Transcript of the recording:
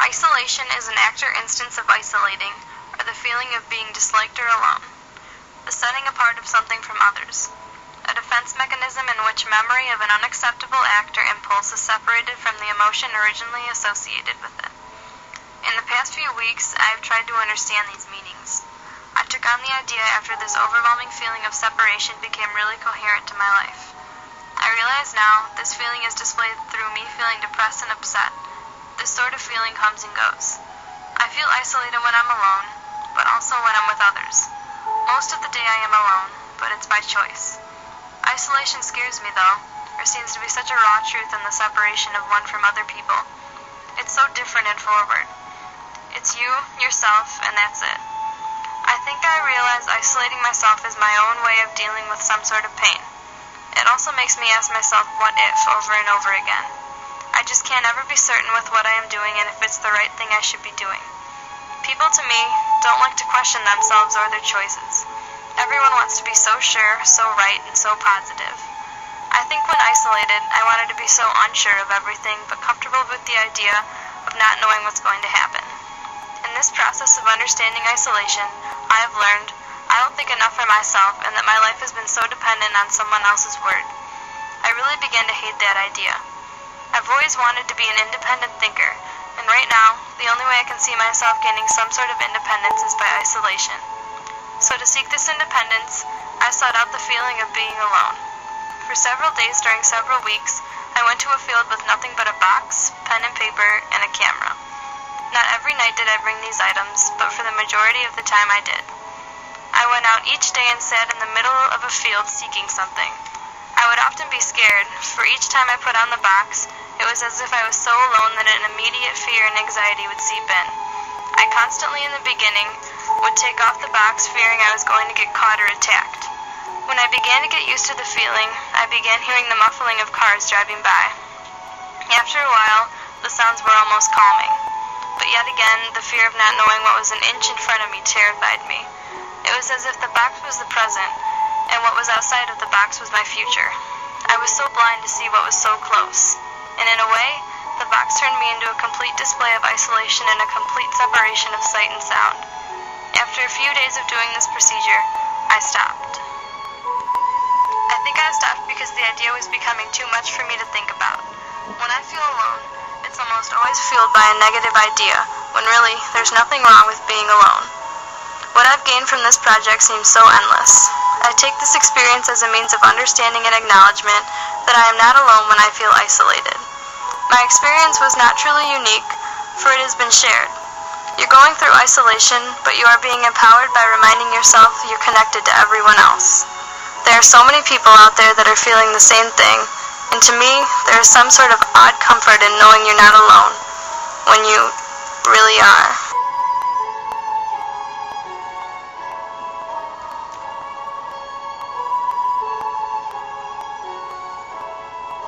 Isolation is an act or instance of isolating, or the feeling of being disliked or alone. The setting apart of something from others. A defense mechanism in which memory of an unacceptable act or impulse is separated from the emotion originally associated with it. In the past few weeks, I have tried to understand these meanings. I took on the idea after this overwhelming feeling of separation became really coherent to my life. I realize now this feeling is displayed through me feeling depressed and upset. This sort of feeling comes and goes. I feel isolated when I'm alone, but also when I'm with others. Most of the day I am alone, but it's by choice. Isolation scares me though. There seems to be such a raw truth in the separation of one from other people. It's so different and forward. It's you, yourself, and that's it. I think I realize isolating myself is my own way of dealing with some sort of pain. It also makes me ask myself what if over and over again. I just can't ever be certain with what I am doing and if it's the right thing I should be doing. People, to me, don't like to question themselves or their choices. Everyone wants to be so sure, so right, and so positive. I think when isolated, I wanted to be so unsure of everything, but comfortable with the idea of not knowing what's going to happen. In this process of understanding isolation, I have learned I don't think enough for myself and that my life has been so dependent on someone else's word. I really began to hate that idea. I've always wanted to be an independent thinker, and right now, the only way I can see myself gaining some sort of independence is by isolation. So to seek this independence, I sought out the feeling of being alone. For several days during several weeks, I went to a field with nothing but a box, pen and paper, and a camera. Not every night did I bring these items, but for the majority of the time I did. I went out each day and sat in the middle of a field seeking something. I would often be scared, for each time I put on the box, it was as if I was so alone that an immediate fear and anxiety would seep in. I constantly, in the beginning, would take off the box fearing I was going to get caught or attacked. When I began to get used to the feeling, I began hearing the muffling of cars driving by. After a while, the sounds were almost calming. But yet again, the fear of not knowing what was an inch in front of me terrified me. It was as if the box was the present, and what was outside of the box was my future. I was so blind to see what was so close. And in a way, the box turned me into a complete display of isolation and a complete separation of sight and sound. After a few days of doing this procedure, I stopped. I think I stopped because the idea was becoming too much for me to think about. When I feel alone, it's almost always fueled by a negative idea, when really, there's nothing wrong with being alone. What I've gained from this project seems so endless. I take this experience as a means of understanding and acknowledgement that I am not alone when I feel isolated. My experience was not truly unique, for it has been shared. You're going through isolation, but you are being empowered by reminding yourself you're connected to everyone else. There are so many people out there that are feeling the same thing, and to me, there is some sort of odd comfort in knowing you're not alone, when you really are.